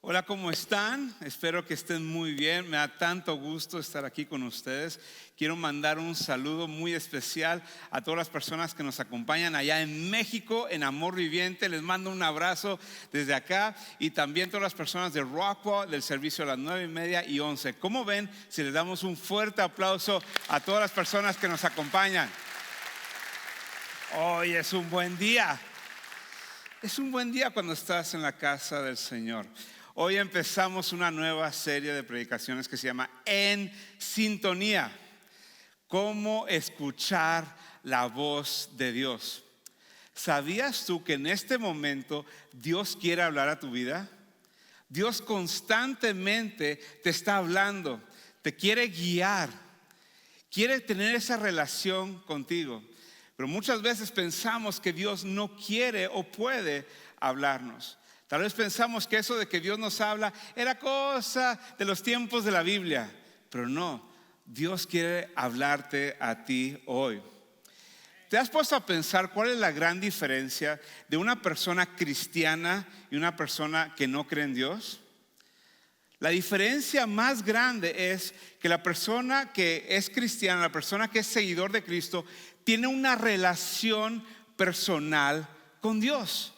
Hola, ¿cómo están? Espero que estén muy bien. Me da tanto gusto estar aquí con ustedes. Quiero mandar un saludo muy especial a todas las personas que nos acompañan allá en México, en Amor Viviente. Les mando un abrazo desde acá, y también todas las personas de Rockwell, del servicio a las 9:30 y 11. ¿Cómo ven si les damos un fuerte aplauso a todas las personas que nos acompañan? Hoy es un buen día. Es un buen día cuando estás en la casa del Señor. Hoy empezamos una nueva serie de predicaciones que se llama En Sintonía. Cómo escuchar la voz de Dios. ¿Sabías tú que en este momento Dios quiere hablar a tu vida? Dios constantemente te está hablando, te quiere guiar, quiere tener esa relación contigo. Pero muchas veces pensamos que Dios no quiere o puede hablarnos. Tal vez pensamos que eso de que Dios nos habla era cosa de los tiempos de la Biblia. Pero no, Dios quiere hablarte a ti hoy. ¿Te has puesto a pensar cuál es la gran diferencia de una persona cristiana y una persona que no cree en Dios? La diferencia más grande es que la persona que es cristiana, la persona que es seguidor de Cristo, tiene una relación personal con Dios.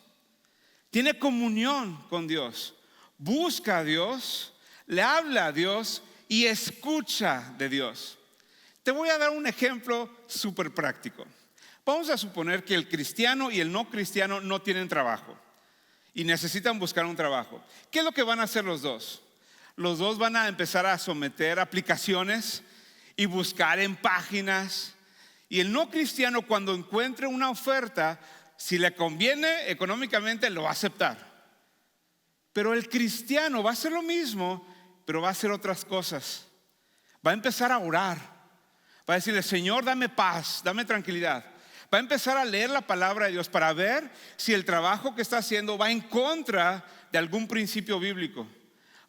Tiene comunión con Dios. Busca a Dios, le habla a Dios y escucha de Dios. Te voy a dar un ejemplo súper práctico. Vamos a suponer que el cristiano y el no cristiano no tienen trabajo y necesitan buscar un trabajo. ¿Qué es lo que van a hacer los dos? Los dos van a empezar a someter aplicaciones y buscar en páginas. Y el no cristiano, cuando encuentre una oferta, si le conviene económicamente, lo va a aceptar. Pero el cristiano va a hacer lo mismo, pero va a hacer otras cosas. Va a empezar a orar. Va a decirle: Señor, dame paz, dame tranquilidad. Va a empezar a leer la palabra de Dios para ver si el trabajo que está haciendo va en contra de algún principio bíblico.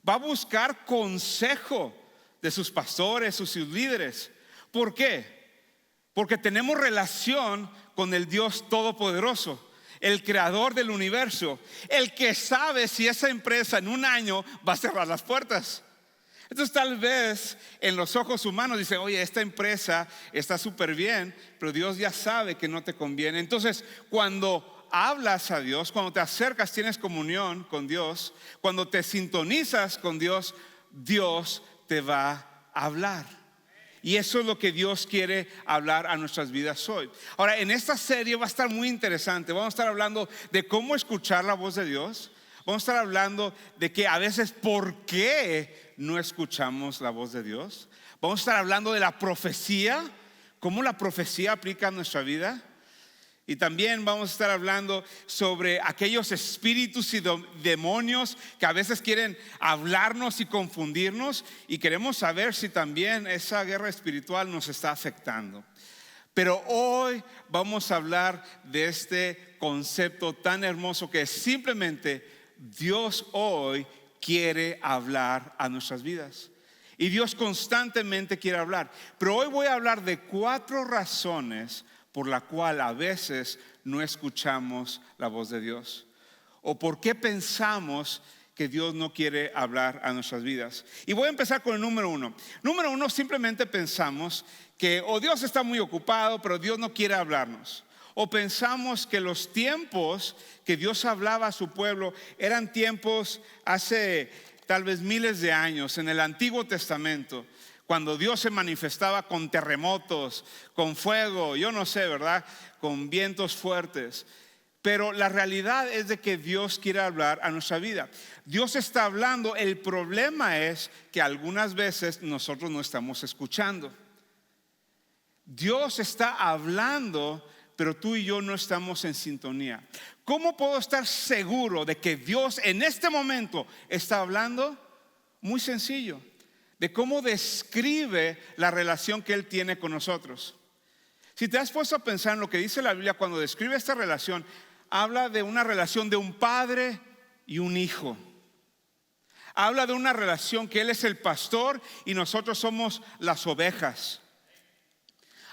Va a buscar consejo de sus pastores, sus líderes. ¿Por qué? Porque tenemos relación con el Dios Todopoderoso, el creador del universo, el que sabe si esa empresa en un año va a cerrar las puertas. Entonces tal vez en los ojos humanos dice: oye, esta empresa está súper bien, pero Dios ya sabe que no te conviene. Entonces cuando hablas a Dios, cuando te acercas, tienes comunión con Dios, cuando te sintonizas con Dios, Dios te va a hablar. Y eso es lo que Dios quiere hablar a nuestras vidas hoy. Ahora, en esta serie va a estar muy interesante. Vamos a estar hablando de cómo escuchar la voz de Dios. Vamos a estar hablando de que a veces por qué no escuchamos la voz de Dios. Vamos a estar hablando de la profecía, cómo la profecía aplica a nuestra vida. Y también vamos a estar hablando sobre aquellos espíritus y demonios que a veces quieren hablarnos y confundirnos, y queremos saber si también esa guerra espiritual nos está afectando. Pero hoy vamos a hablar de este concepto tan hermoso que es simplemente Dios hoy quiere hablar a nuestras vidas. Y Dios constantemente quiere hablar. Pero hoy voy a hablar de 4 razones por la cual a veces no escuchamos la voz de Dios, o por qué pensamos que Dios no quiere hablar a nuestras vidas. Y voy a empezar con el número 1. Número 1, simplemente pensamos que o Dios está muy ocupado, pero Dios no quiere hablarnos. O pensamos que los tiempos que Dios hablaba a su pueblo eran tiempos hace tal vez miles de años, en el Antiguo Testamento, cuando Dios se manifestaba con terremotos, con fuego, yo no sé, ¿verdad? Con vientos fuertes. Pero la realidad es de que Dios quiere hablar a nuestra vida. Dios está hablando, el problema es que algunas veces nosotros no estamos escuchando. Dios está hablando, pero tú y yo no estamos en sintonía. ¿Cómo puedo estar seguro de que Dios en este momento está hablando? Muy sencillo. De cómo describe la relación que Él tiene con nosotros. Si te has puesto a pensar en lo que dice la Biblia cuando describe esta relación, habla de una relación de un padre y un hijo. Habla de una relación que Él es el pastor y nosotros somos las ovejas.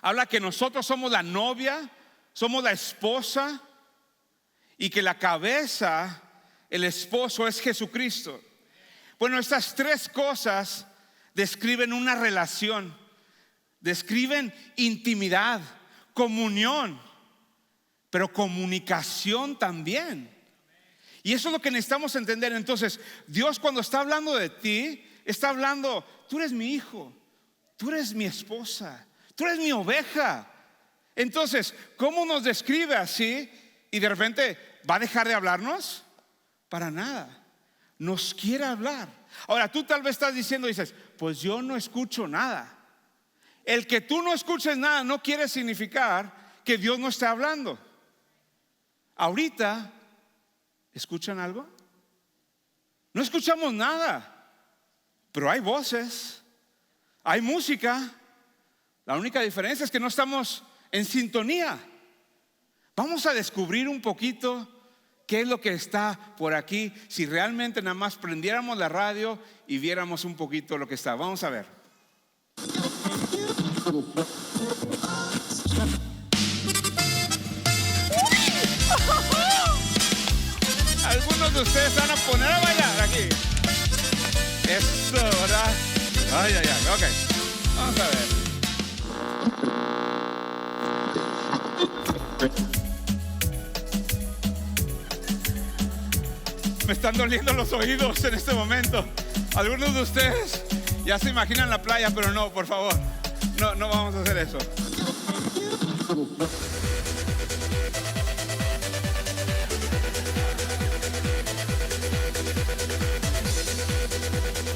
Habla que nosotros somos la novia, somos la esposa, y que la cabeza, el esposo, es Jesucristo. Bueno, estas tres cosas describen una relación, describen intimidad, comunión, pero comunicación también. Y eso es lo que necesitamos entender. Entonces, Dios cuando está hablando de ti, está hablando, tú eres mi hijo, tú eres mi esposa, tú eres mi oveja. Entonces, ¿cómo nos describe así? Y de repente, ¿va a dejar de hablarnos? Para nada. Nos quiere hablar. Ahora, tú tal vez estás diciendo, dices, pues yo no escucho nada. El que tú no escuches nada no quiere significar que Dios no esté hablando. Ahorita, ¿escuchan algo? No escuchamos nada, pero hay voces, hay música. La única diferencia es que no estamos en sintonía. Vamos a descubrir un poquito qué es lo que está por aquí, si realmente nada más prendiéramos la radio y viéramos un poquito lo que está. Vamos a ver. Algunos de ustedes van a poner a bailar aquí. Eso, ¿verdad? Ay, ay, ay, ok. Vamos a ver. Me están doliendo los oídos en este momento. Algunos de ustedes ya se imaginan la playa, pero no, por favor. No vamos a hacer eso.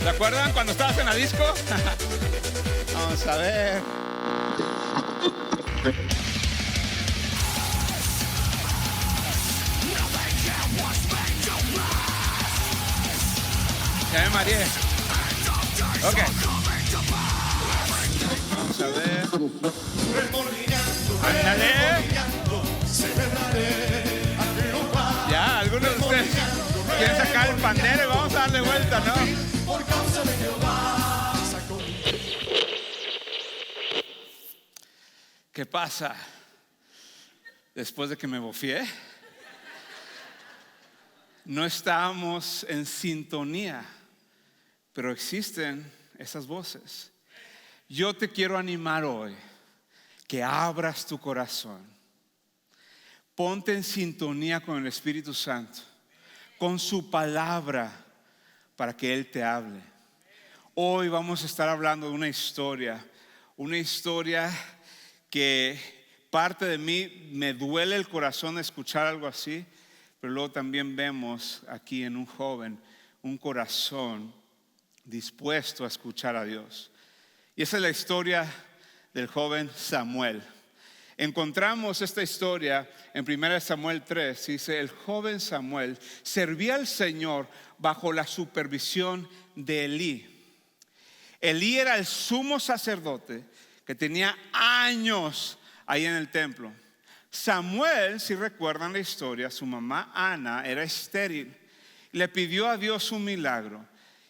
¿Se acuerdan cuando estabas en la disco? Vamos a ver. Ya me mareé. Ok. Vamos a ver. Ándale. Ya, algunos de ustedes quieren sacar el pandero y vamos a darle vuelta, ¿no? ¿Qué pasa? Después de que me bofié, no estábamos en sintonía, pero existen esas voces. Yo te quiero animar hoy que abras tu corazón. Ponte en sintonía con el Espíritu Santo, con su palabra, para que Él te hable. Hoy vamos a estar hablando de una historia que parte de mí me duele el corazón de escuchar algo así, pero luego también vemos aquí en un joven un corazón dispuesto a escuchar a Dios. Y esa es la historia del joven Samuel. Encontramos esta historia en 1 Samuel 3. Dice: el joven Samuel servía al Señor bajo la supervisión de Elí. Elí era el sumo sacerdote que tenía años ahí en el templo. Samuel, si recuerdan la historia, su mamá Ana era estéril. Le pidió a Dios un milagro,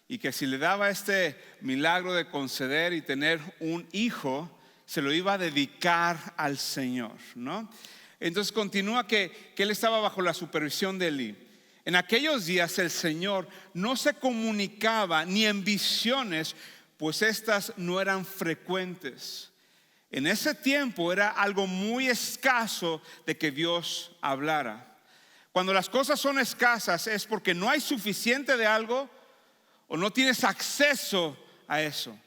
y que si le daba este milagro de conceder y tener un hijo, se lo iba a dedicar al Señor, ¿no? Entonces continúa que él estaba bajo la supervisión de Elí. En aquellos días el Señor no se comunicaba ni en visiones, pues estas no eran frecuentes. En ese tiempo era algo muy escaso de que Dios hablara. Cuando las cosas son escasas es porque no hay suficiente de algo o no tienes acceso a eso.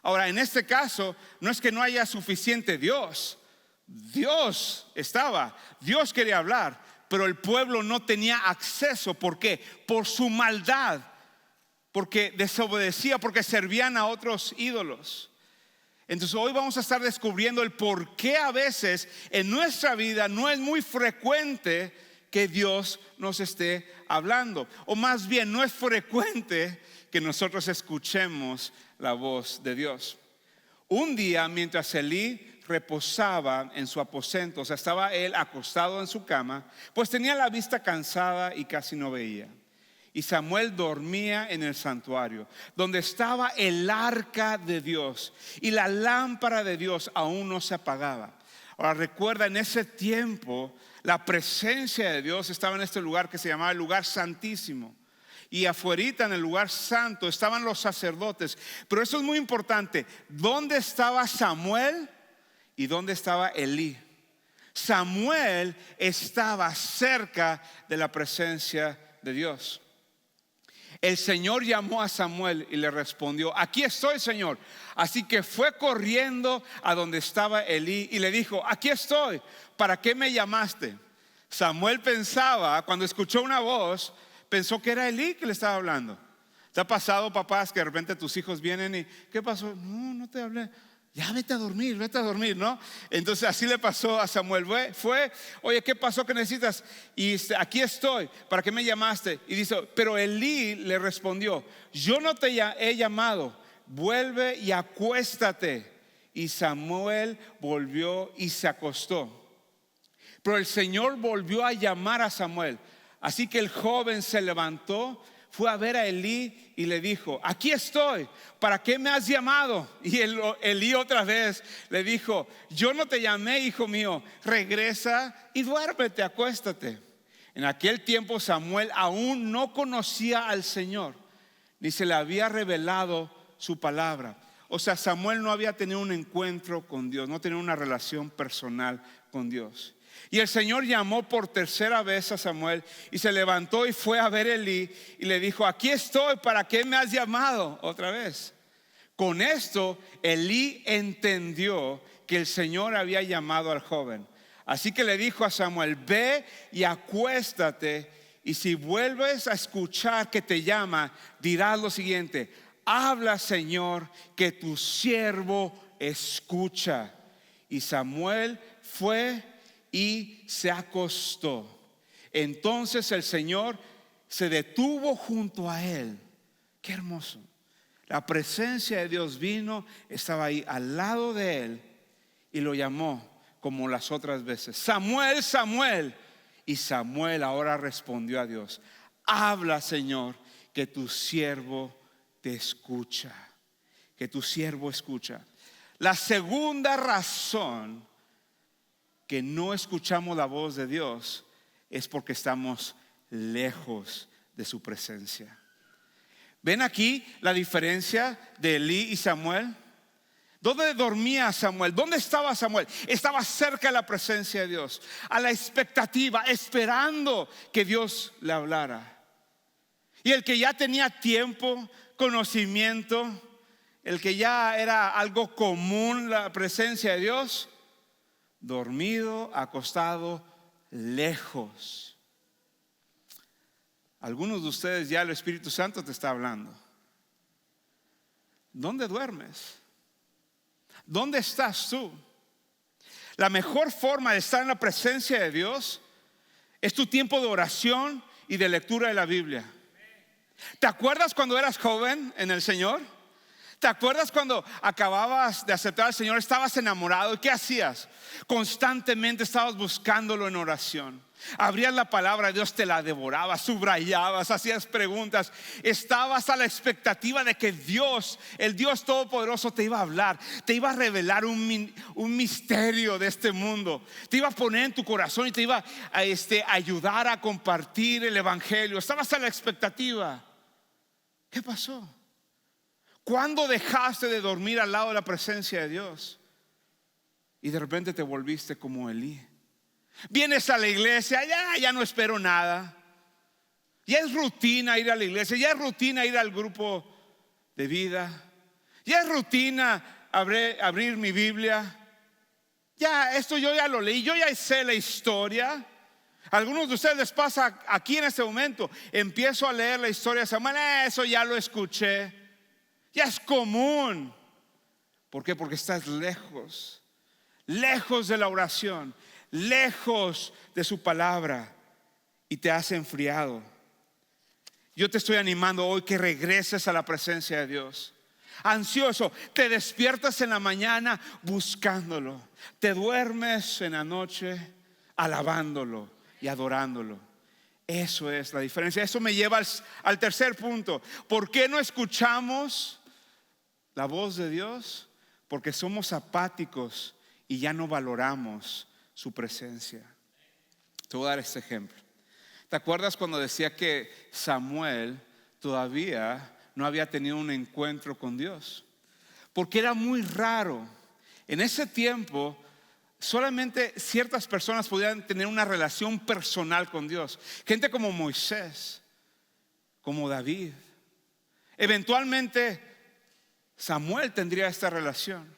Ahora, en este caso, no es que no haya suficiente Dios. Dios estaba, Dios quería hablar, pero el pueblo no tenía acceso. ¿Por qué? Por su maldad, porque desobedecía, porque servían a otros ídolos. Entonces hoy vamos a estar descubriendo el por qué a veces en nuestra vida no es muy frecuente que Dios nos esté hablando, o más bien no es frecuente que nosotros escuchemos la voz de Dios. Un día, mientras Elí reposaba en su aposento, o sea, estaba él acostado en su cama, pues tenía la vista cansada y casi no veía. Y Samuel dormía en el santuario, donde estaba el arca de Dios, y la lámpara de Dios aún no se apagaba. Ahora recuerda, en ese tiempo la presencia de Dios estaba en este lugar que se llamaba el lugar santísimo. Y afuerita en el lugar santo estaban los sacerdotes. Pero eso es muy importante. ¿Dónde estaba Samuel y dónde estaba Elí? Samuel estaba cerca de la presencia de Dios. El Señor llamó a Samuel y le respondió: aquí estoy, Señor. Así que fue corriendo a donde estaba Elí y le dijo: aquí estoy, ¿para qué me llamaste? Samuel pensaba, cuando escuchó una voz, pensó que era Elí que le estaba hablando. ¿Te ha pasado, papás, que de repente tus hijos vienen y ¿qué pasó? No te hablé. Ya vete a dormir, ¿no? Entonces así le pasó a Samuel. Oye, ¿qué pasó? ¿Qué necesitas? Y aquí estoy, ¿para qué me llamaste? Y dice, pero Elí le respondió: yo no te he llamado, vuelve y acuéstate. Y Samuel volvió y se acostó. Pero el Señor volvió a llamar a Samuel. Así que el joven se levantó, fue a ver a Elí y le dijo: aquí estoy, ¿para qué me has llamado? Y Elí otra vez le dijo: yo no te llamé, hijo mío, regresa y duérmete, acuéstate. En aquel tiempo Samuel aún no conocía al Señor, ni se le había revelado su palabra. O sea, Samuel no había tenido un encuentro con Dios, no tenía una relación personal con Dios. Y el Señor llamó por tercera vez a Samuel y se levantó y fue a ver a Elí y le dijo: aquí estoy, ¿para qué me has llamado? Otra vez. Con esto Elí entendió que el Señor había llamado al joven. Así que le dijo a Samuel: ve y acuéstate, y si vuelves a escuchar que te llama, dirás lo siguiente: habla, Señor, que tu siervo escucha. Y Samuel fue y se acostó. Entonces el Señor se detuvo junto a él. Qué hermoso. La presencia de Dios vino, estaba ahí al lado de él y lo llamó como las otras veces: Samuel, Samuel. Y Samuel ahora respondió a Dios: habla, Señor, que tu siervo te escucha. Que tu siervo escucha. La segunda razón que no escuchamos la voz de Dios es porque estamos lejos de su presencia. ¿Ven aquí la diferencia de Elí y Samuel? ¿Dónde dormía Samuel? ¿Dónde estaba Samuel? Estaba cerca de la presencia de Dios, a la expectativa, esperando que Dios le hablara. Y el que ya tenía tiempo, conocimiento, el que ya era algo común la presencia de Dios, dormido, acostado, lejos. Algunos de ustedes ya el Espíritu Santo te está hablando. ¿Dónde duermes? ¿Dónde estás tú? La mejor forma de estar en la presencia de Dios es tu tiempo de oración y de lectura de la Biblia. ¿Te acuerdas cuando eras joven en el Señor? ¿Te acuerdas cuando acababas de aceptar al Señor? Estabas enamorado. ¿Y qué hacías? Constantemente estabas buscándolo en oración. Abrías la palabra de Dios, te la devorabas, subrayabas, hacías preguntas. Estabas a la expectativa de que Dios, el Dios Todopoderoso, te iba a hablar, te iba a revelar un misterio de este mundo. Te iba a poner en tu corazón y te iba a ayudar a compartir el evangelio. Estabas a la expectativa. ¿Qué pasó? ¿Cuándo dejaste de dormir al lado de la presencia de Dios? Y de repente te volviste como Elí. Vienes a la iglesia, ya no espero nada. Ya es rutina ir a la iglesia, ya es rutina ir al grupo de vida. Ya es rutina abrir mi Biblia. Ya, esto yo ya lo leí, yo ya sé la historia. A algunos de ustedes les pasa aquí en este momento. Empiezo a leer la historia de Samuel, eso ya lo escuché. Ya es común. ¿Por qué? Porque estás lejos. Lejos de la oración, lejos de su palabra, y te has enfriado. Yo te estoy animando hoy que regreses a la presencia de Dios. Ansioso, te despiertas en la mañana buscándolo, te duermes en la noche alabándolo y adorándolo. Eso es la diferencia. Eso me lleva al tercer punto. ¿Por qué no escuchamos la voz de Dios? Porque somos apáticos y ya no valoramos su presencia. Te voy a dar este ejemplo. ¿Te acuerdas cuando decía que Samuel todavía no había tenido un encuentro con Dios. Porque era muy raro. En ese tiempo solamente ciertas personas podían tener una relación personal con Dios. Gente como Moisés, como David. Eventualmente Samuel tendría esta relación.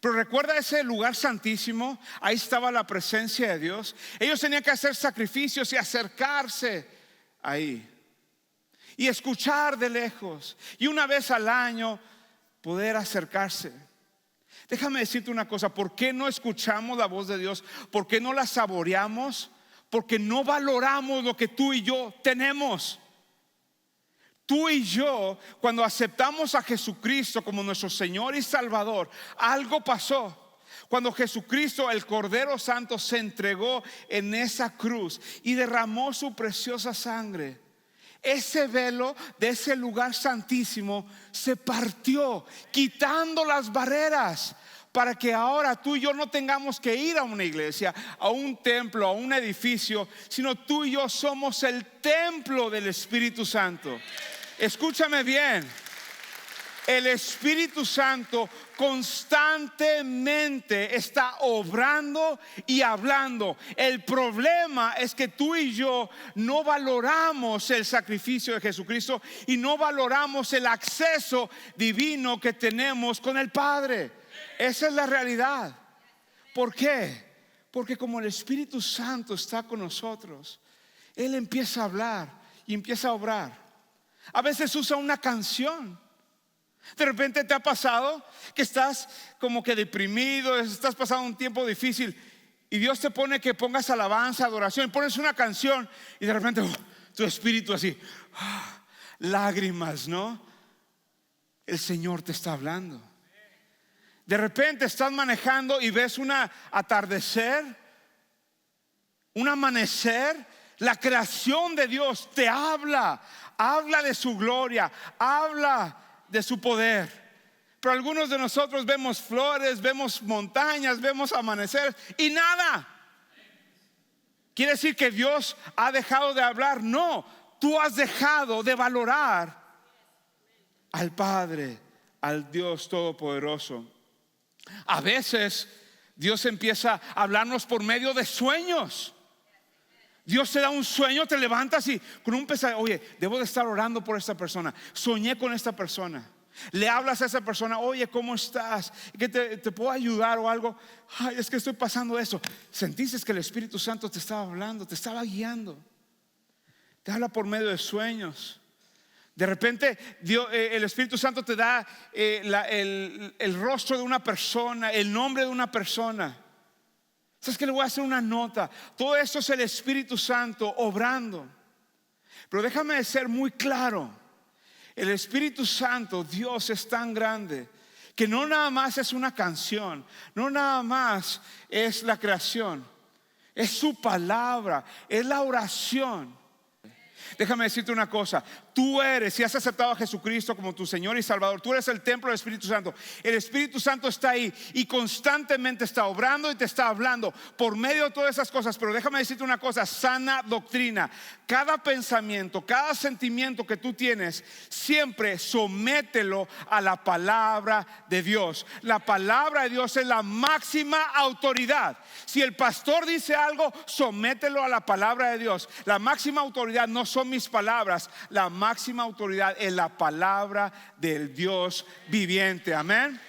Pero recuerda ese lugar santísimo, ahí estaba la presencia de Dios. Ellos tenían que hacer sacrificios y acercarse ahí y escuchar de lejos, y una vez al año poder acercarse. Déjame decirte una cosa: ¿por qué no escuchamos la voz de Dios? ¿Por qué no la saboreamos? Porque no valoramos lo que tú y yo tenemos. Tú y yo, cuando aceptamos a Jesucristo como nuestro Señor y Salvador, algo pasó. Cuando Jesucristo, el Cordero Santo, se entregó en esa cruz y derramó su preciosa sangre, ese velo de ese lugar santísimo se partió, quitando las barreras, para que ahora tú y yo no tengamos que ir a una iglesia, a un templo, a un edificio, sino tú y yo somos el templo del Espíritu Santo. Escúchame bien. El Espíritu Santo constantemente está obrando y hablando. El problema es que tú y yo no valoramos el sacrificio de Jesucristo y no valoramos el acceso divino que tenemos con el Padre. Esa es la realidad. ¿Por qué? Porque como el Espíritu Santo está con nosotros, Él empieza a hablar y empieza a obrar. A veces usa una canción. De repente te ha pasado que estás como que deprimido, estás pasando un tiempo difícil y Dios te pone que pongas alabanza, adoración, y pones una canción y de repente tu espíritu así, lágrimas, ¿no? El Señor te está hablando. De repente estás manejando y ves un atardecer, un amanecer. La creación de Dios te habla de su gloria, habla de su poder. Pero algunos de nosotros vemos flores, vemos montañas, vemos amanecer y nada. ¿Quiere decir que Dios ha dejado de hablar? No, tú has dejado de valorar al Padre, al Dios Todopoderoso. A veces Dios empieza a hablarnos por medio de sueños. Dios te da un sueño, te levantas y con un pesadillo, oye, debo de estar orando por esta persona. Soñé con esta persona. Le hablas a esa persona, oye, ¿cómo estás? ¿Que te puedo ayudar o algo? Ay, es que estoy pasando eso. Sentiste que el Espíritu Santo te estaba hablando, te estaba guiando. Te habla por medio de sueños. De repente Dios, el Espíritu Santo te da el rostro de una persona, el nombre de una persona. ¿Sabes qué? Le voy a hacer una nota. Todo esto es el Espíritu Santo obrando. Pero déjame ser muy claro. El Espíritu Santo, Dios, es tan grande que no nada más es una canción, no nada más es la creación, es su palabra, es la oración. Déjame decirte una cosa: tú eres, si has aceptado a Jesucristo como tu Señor y Salvador, tú eres el templo del Espíritu Santo. El Espíritu Santo está ahí y constantemente está obrando y te está hablando por medio de todas esas cosas. Pero déjame decirte una cosa: sana doctrina. Cada pensamiento, cada sentimiento que tú tienes, siempre somételo a la palabra de Dios. La palabra de Dios es la máxima autoridad. Si el pastor dice algo, somételo a la palabra de Dios. La máxima autoridad no son mis palabras, la máxima autoridad es la palabra del Dios viviente. Amén.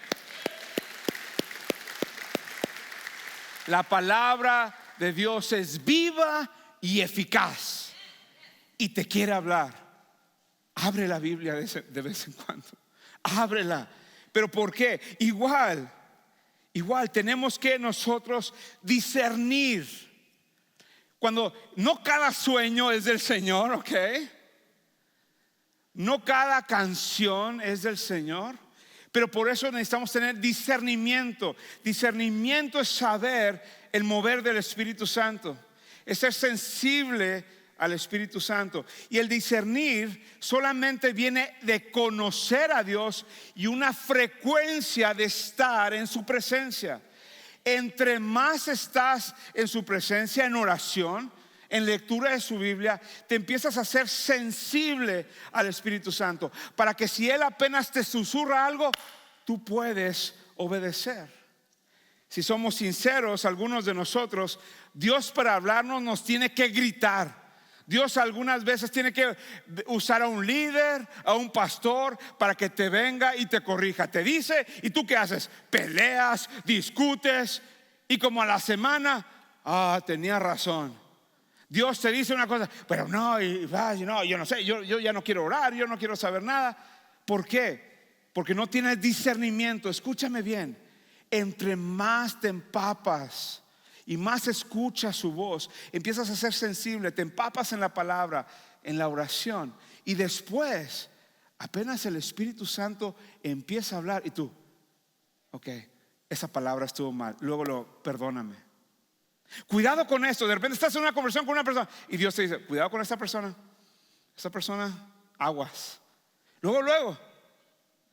La palabra de Dios es viva y eficaz y te quiere hablar. Abre la Biblia de vez en cuando, ábrela. ¿Pero por qué? Igual tenemos que nosotros discernir. Cuando no cada sueño es del Señor, ¿ok? No cada canción es del Señor. Pero por eso necesitamos tener discernimiento. Discernimiento es saber el mover del Espíritu Santo, es ser sensible al Espíritu Santo. Y el discernir solamente viene de conocer a Dios y una frecuencia de estar en su presencia. Entre más estás en su presencia en oración, en lectura de su Biblia, te empiezas a ser sensible al Espíritu Santo, para que si Él apenas te susurra algo, tú puedes obedecer. Si somos sinceros, algunos de nosotros, Dios para hablarnos nos tiene que gritar. Dios algunas veces tiene que usar a un líder, a un pastor, para que te venga y te corrija. Te dice, ¿y tú qué haces? Peleas, discutes, y como a la semana, tenía razón. Dios te dice una cosa, pero no, yo no sé, yo ya no quiero orar, yo no quiero saber nada. ¿Por qué? Porque no tienes discernimiento. Escúchame bien, entre más te empapas y más escuchas su voz, empiezas a ser sensible, te empapas en la palabra, en la oración, y después apenas el Espíritu Santo empieza a hablar y tú, ok, esa palabra estuvo mal, luego perdóname. Cuidado con esto. De repente estás en una conversación con una persona y Dios te dice, cuidado con esta persona, aguas. Luego,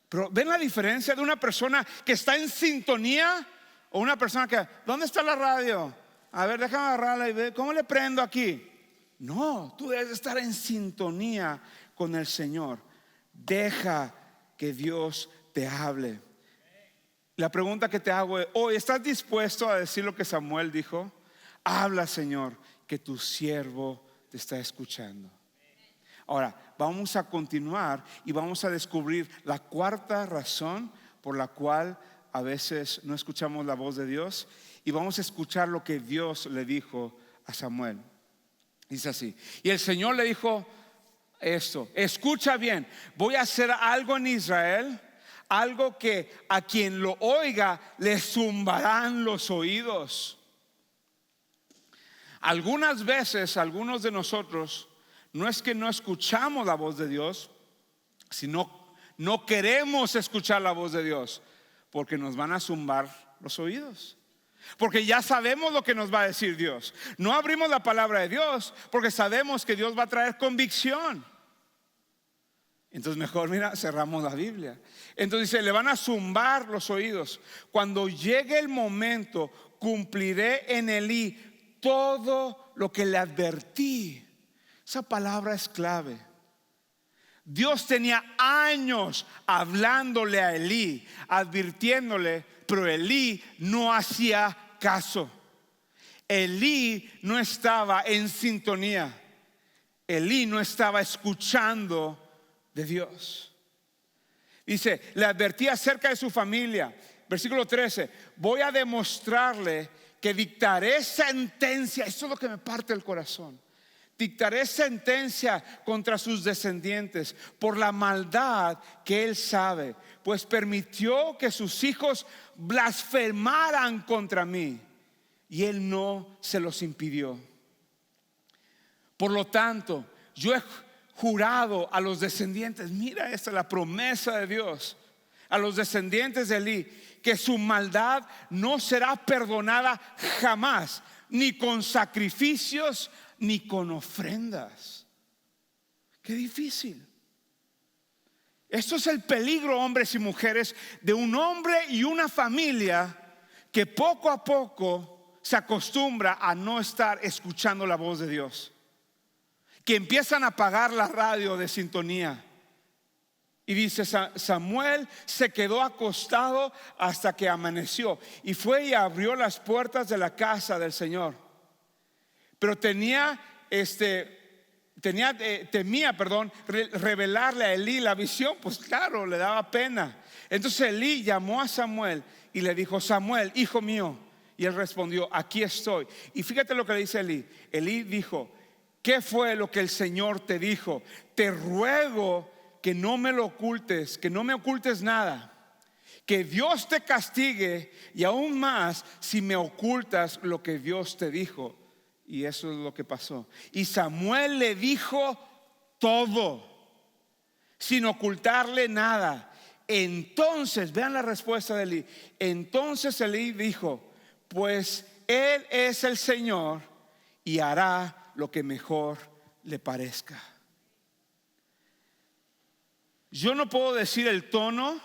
pero ¿ven la diferencia de una persona que está en sintonía o una persona que, ¿dónde está la radio? A ver, déjame agarrarla y ver, ¿cómo le prendo aquí? No, tú debes estar en sintonía con el Señor. Deja que Dios te hable. La pregunta que te hago es, hoy, ¿estás dispuesto a decir lo que Samuel dijo? Habla, Señor, que tu siervo te está escuchando. Ahora, vamos a continuar y vamos a descubrir la cuarta razón por la cual a veces no escuchamos la voz de Dios, y vamos a escuchar lo que Dios le dijo a Samuel. Dice así: y el Señor le dijo esto, escucha bien, voy a hacer algo en Israel, algo que a quien lo oiga le zumbarán los oídos. Algunas veces, algunos de nosotros, no es que no escuchamos la voz de Dios, sino no queremos escuchar la voz de Dios, porque nos van a zumbar los oídos, porque ya sabemos lo que nos va a decir Dios. No abrimos la palabra de Dios porque sabemos que Dios va a traer convicción. Entonces mejor, cerramos la Biblia. Entonces dice, le van a zumbar los oídos. Cuando llegue el momento, cumpliré en Elí todo lo que le advertí. Esa palabra es clave. Dios tenía años hablándole a Elí, advirtiéndole, pero Elí no hacía caso. Elí no estaba en sintonía. Elí no estaba escuchando de Dios. Dice, le advertía acerca de su familia. Versículo 13, voy a demostrarle que dictaré sentencia. Esto es lo que me parte el corazón. Dictaré sentencia contra sus descendientes por la maldad que él sabe, pues permitió que sus hijos blasfemaran contra mí y él no se los impidió. Por lo tanto, yo he jurado a los descendientes, mira esta es la promesa de Dios, a los descendientes de Elí, que su maldad no será perdonada jamás, ni con sacrificios ni con ofrendas. Qué difícil. Esto es el peligro, hombres y mujeres, de un hombre y una familia que poco a poco se acostumbra a no estar escuchando la voz de Dios, que empiezan a apagar la radio de sintonía. Y dice, Samuel se quedó acostado hasta que amaneció y fue y abrió las puertas de la casa del Señor. Pero temía revelarle a Elí la visión, pues claro, le daba pena. Entonces Elí llamó a Samuel y le dijo, Samuel, hijo mío. Y él respondió, aquí estoy. Y fíjate lo que le dice Elí. Elí dijo, ¿qué fue lo que el Señor te dijo? Te ruego que no me lo ocultes, que no me ocultes nada. Que Dios te castigue y aún más si me ocultas lo que Dios te dijo. Y eso es lo que pasó. Y Samuel le dijo todo, sin ocultarle nada. Entonces, vean la respuesta de Elí. Entonces Elí dijo, pues Él es el Señor y hará lo que mejor le parezca. Yo no puedo decir el tono,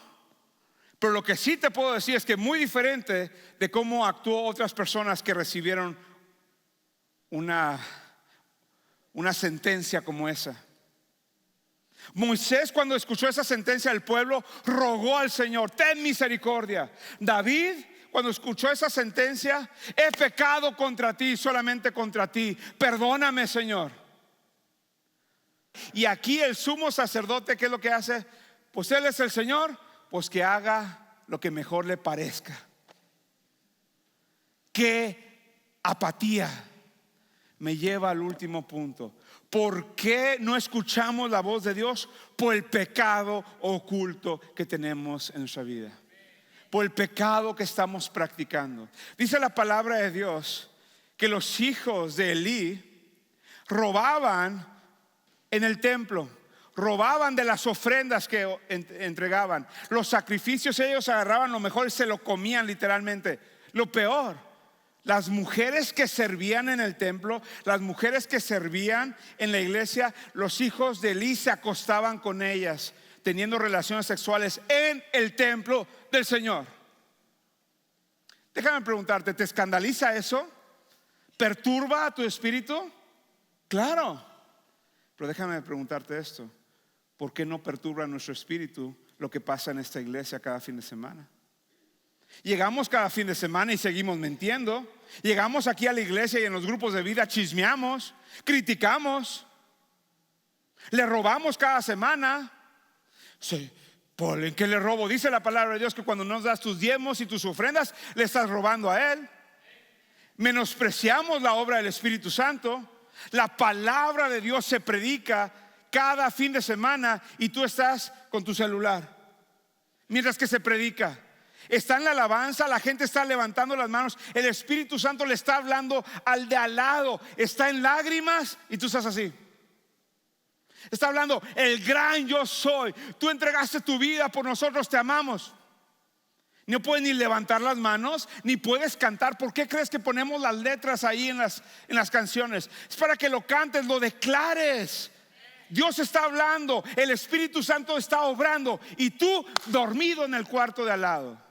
pero lo que sí te puedo decir es que es muy diferente de cómo actuó otras personas que recibieron una una sentencia como esa. Moisés, cuando escuchó esa sentencia del pueblo, rogó al Señor: ten misericordia. David, cuando escuchó esa sentencia: he pecado contra ti, solamente contra ti, perdóname, Señor. Y aquí el sumo sacerdote, ¿qué es lo que hace? Pues Él es el Señor, pues que haga lo que mejor le parezca. Qué apatía me lleva al último punto. ¿Por qué no escuchamos la voz de Dios? Por el pecado oculto que tenemos en nuestra vida, por el pecado que estamos practicando. Dice la palabra de Dios que los hijos de Elí robaban en el templo, robaban de las ofrendas que entregaban, los sacrificios. Ellos agarraban lo mejor y se lo comían literalmente. Lo peor, las mujeres que servían en el templo, las mujeres que servían en la iglesia, los hijos de Elí se acostaban con ellas, teniendo relaciones sexuales en el templo del Señor. Déjame preguntarte, ¿te escandaliza eso? ¿Perturba a tu espíritu? Claro. Pero déjame preguntarte esto: ¿por qué no perturba nuestro espíritu lo que pasa en esta iglesia cada fin de semana? Llegamos cada fin de semana y seguimos mintiendo. Llegamos aquí a la iglesia y en los grupos de vida chismeamos, criticamos, le robamos cada semana. Sí, ¿en qué le robo? Dice la palabra de Dios que cuando nos das tus diezmos y tus ofrendas, le estás robando a Él. Menospreciamos la obra del Espíritu Santo. La palabra de Dios se predica cada fin de semana y tú estás con tu celular mientras que se predica. Está en la alabanza, la gente está levantando las manos, el Espíritu Santo le está hablando al de al lado, está en lágrimas y tú estás así. Está hablando el gran yo soy. Tú entregaste tu vida por nosotros, te amamos. No puedes ni levantar las manos, ni puedes cantar. ¿Por qué crees que ponemos las letras ahí en las canciones? Es para que lo cantes, lo declares. Dios está hablando, el Espíritu Santo está obrando y tú dormido en el cuarto de al lado.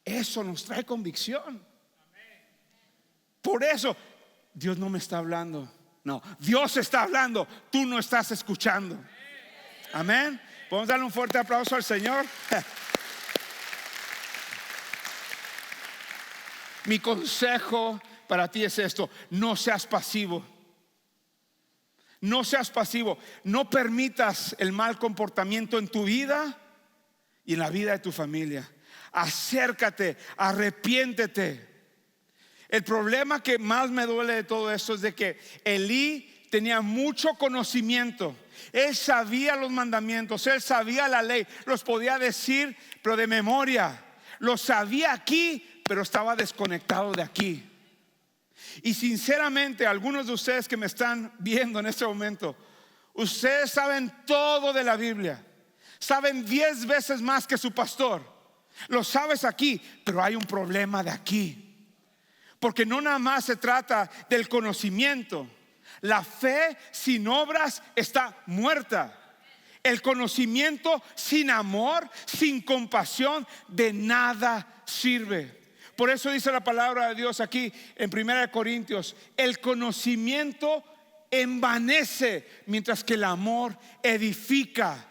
Eso nos trae convicción. Por eso Dios no me está hablando. No, Dios está hablando, tú no estás escuchando. Amén. Podemos darle un fuerte aplauso al Señor. Mi consejo para ti es esto: no seas pasivo. No seas pasivo. No permitas el mal comportamiento en tu vida y en la vida de tu familia. Acércate, arrepiéntete. El problema que más me duele de todo esto es de que Elí tenía mucho conocimiento. Él sabía los mandamientos, él sabía la ley, los podía decir, pero de memoria. Lo sabía aquí, pero estaba desconectado de aquí. Y sinceramente, algunos de ustedes que me están viendo en este momento, ustedes saben todo de la Biblia, saben 10 veces más que su pastor. Lo sabes aquí, pero hay un problema de aquí. Porque no nada más se trata del conocimiento. La fe sin obras está muerta. El conocimiento sin amor, sin compasión, de nada sirve. Por eso dice la palabra de Dios aquí en 1 Corintios: el conocimiento envanece, mientras que el amor edifica.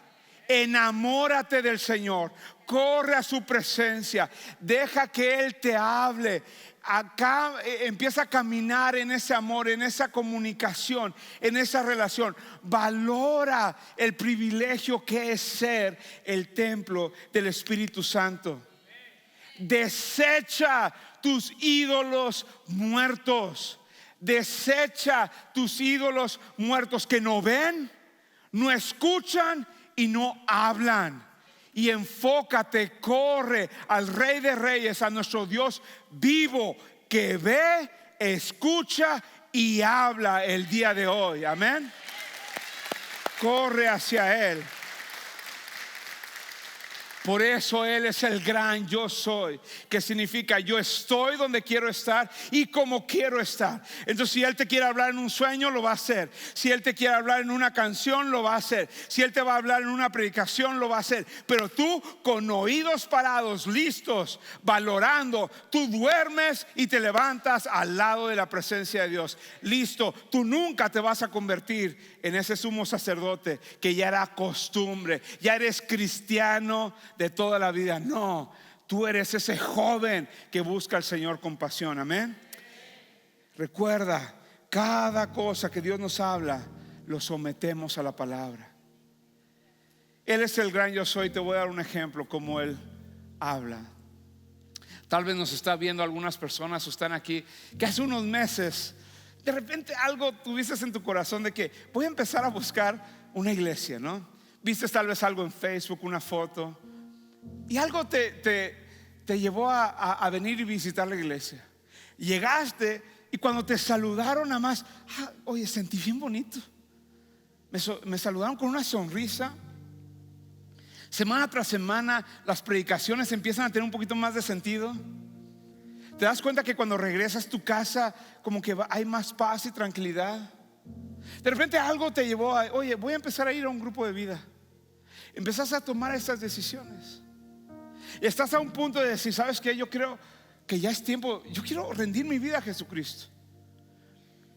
Enamórate del Señor, corre a su presencia, deja que Él te hable. Acá empieza a caminar en ese amor, en esa comunicación, en esa relación. Valora el privilegio que es ser el templo del Espíritu Santo. Desecha tus ídolos muertos. Desecha tus ídolos muertos que no ven, no escuchan y no hablan. Y enfócate, corre al Rey de Reyes, a nuestro Dios vivo, que ve, escucha y habla el día de hoy. Amén. Corre hacia Él. Por eso Él es el gran yo soy, que significa yo estoy donde quiero estar y como quiero estar. Entonces si Él te quiere hablar en un sueño, lo va a hacer. Si Él te quiere hablar en una canción, lo va a hacer. Si Él te va a hablar en una predicación, lo va a hacer. Pero tú con oídos parados, listos, valorando, tú duermes y te levantas al lado de la presencia de Dios. Listo, tú nunca te vas a convertir en ese sumo sacerdote que ya era costumbre, ya eres cristiano de toda la vida. No, tú eres ese joven que busca al Señor con pasión. Amén. Recuerda, cada cosa que Dios nos habla, lo sometemos a la palabra. Él es el gran yo soy. Te voy a dar un ejemplo como Él habla. Tal vez nos está viendo algunas personas o están aquí que hace unos meses de repente algo tuviste en tu corazón de que voy a empezar a buscar una iglesia, ¿no? Viste tal vez algo en Facebook, una foto, y algo te llevó a venir y visitar la iglesia. Llegaste y cuando te saludaron nada más, oye, sentí bien bonito. Me saludaron con una sonrisa. Semana tras semana las predicaciones empiezan a tener un poquito más de sentido. Te das cuenta que cuando regresas a tu casa como que hay más paz y tranquilidad. De repente algo te llevó a, oye, voy a empezar a ir a un grupo de vida. Empezás a tomar estas decisiones y estás a un punto de decir, ¿sabes qué? Yo creo que ya es tiempo. Yo quiero rendir mi vida a Jesucristo.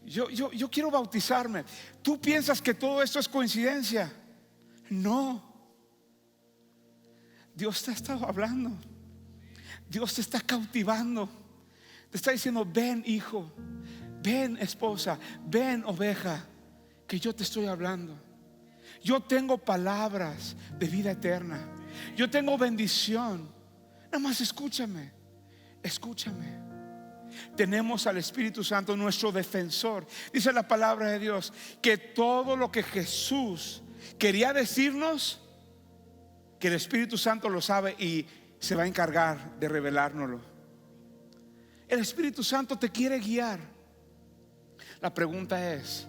Yo quiero bautizarme. ¿Tú piensas que todo esto es coincidencia? No. Dios te ha estado hablando. Dios te está cautivando. Te está diciendo, ven hijo, ven esposa, ven oveja, que yo te estoy hablando. Yo tengo palabras de vida eterna. Yo tengo bendición. Nada más escúchame. Escúchame. Tenemos al Espíritu Santo, nuestro defensor. Dice la palabra de Dios que todo lo que Jesús quería decirnos, que el Espíritu Santo lo sabe y se va a encargar de revelárnoslo. El Espíritu Santo te quiere guiar. La pregunta es,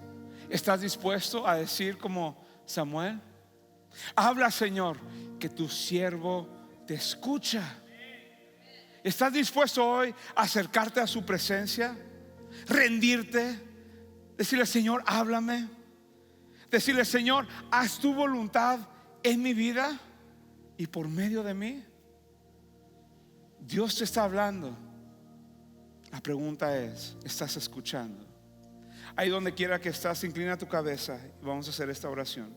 ¿estás dispuesto a decir como Samuel? Habla, Señor, que tu siervo te escucha. ¿Estás dispuesto hoy a acercarte a su presencia? Rendirte, decirle, Señor, háblame. Decirle, Señor, haz tu voluntad en mi vida y por medio de mí. Dios te está hablando. La pregunta es, ¿estás escuchando? Ahí donde quiera que estás, inclina tu cabeza y vamos a hacer esta oración.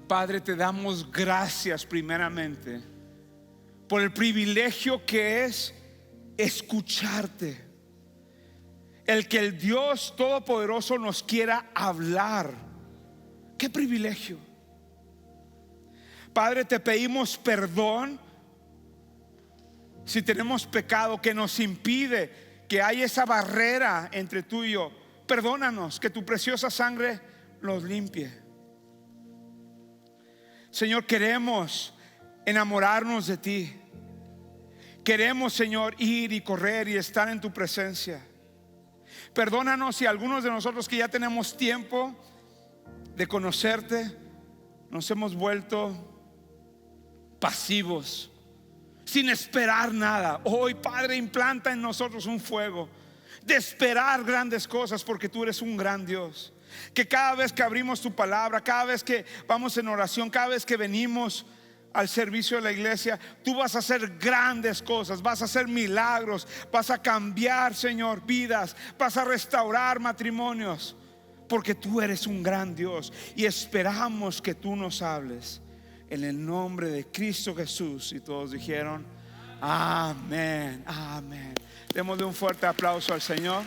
Padre, te damos gracias primeramente por el privilegio que es escucharte. El que el Dios Todopoderoso nos quiera hablar. ¡Qué privilegio! Padre, te pedimos perdón si tenemos pecado que nos impide que haya esa barrera entre tú y yo. Perdónanos, que tu preciosa sangre nos limpie. Señor, queremos enamorarnos de ti. Queremos, Señor, ir y correr y estar en tu presencia. Perdónanos si algunos de nosotros que ya tenemos tiempo de conocerte nos hemos vuelto pasivos, sin esperar nada. Hoy, Padre, implanta en nosotros un fuego de esperar grandes cosas, porque tú eres un gran Dios. Que cada vez que abrimos tu palabra, cada vez que vamos en oración, cada vez que venimos al servicio de la iglesia, tú vas a hacer grandes cosas, vas a hacer milagros, vas a cambiar, Señor, vidas, vas a restaurar matrimonios, porque tú eres un gran Dios y esperamos que tú nos hables. En el nombre de Cristo Jesús. Y todos dijeron amén, amén. Démosle un fuerte aplauso al Señor.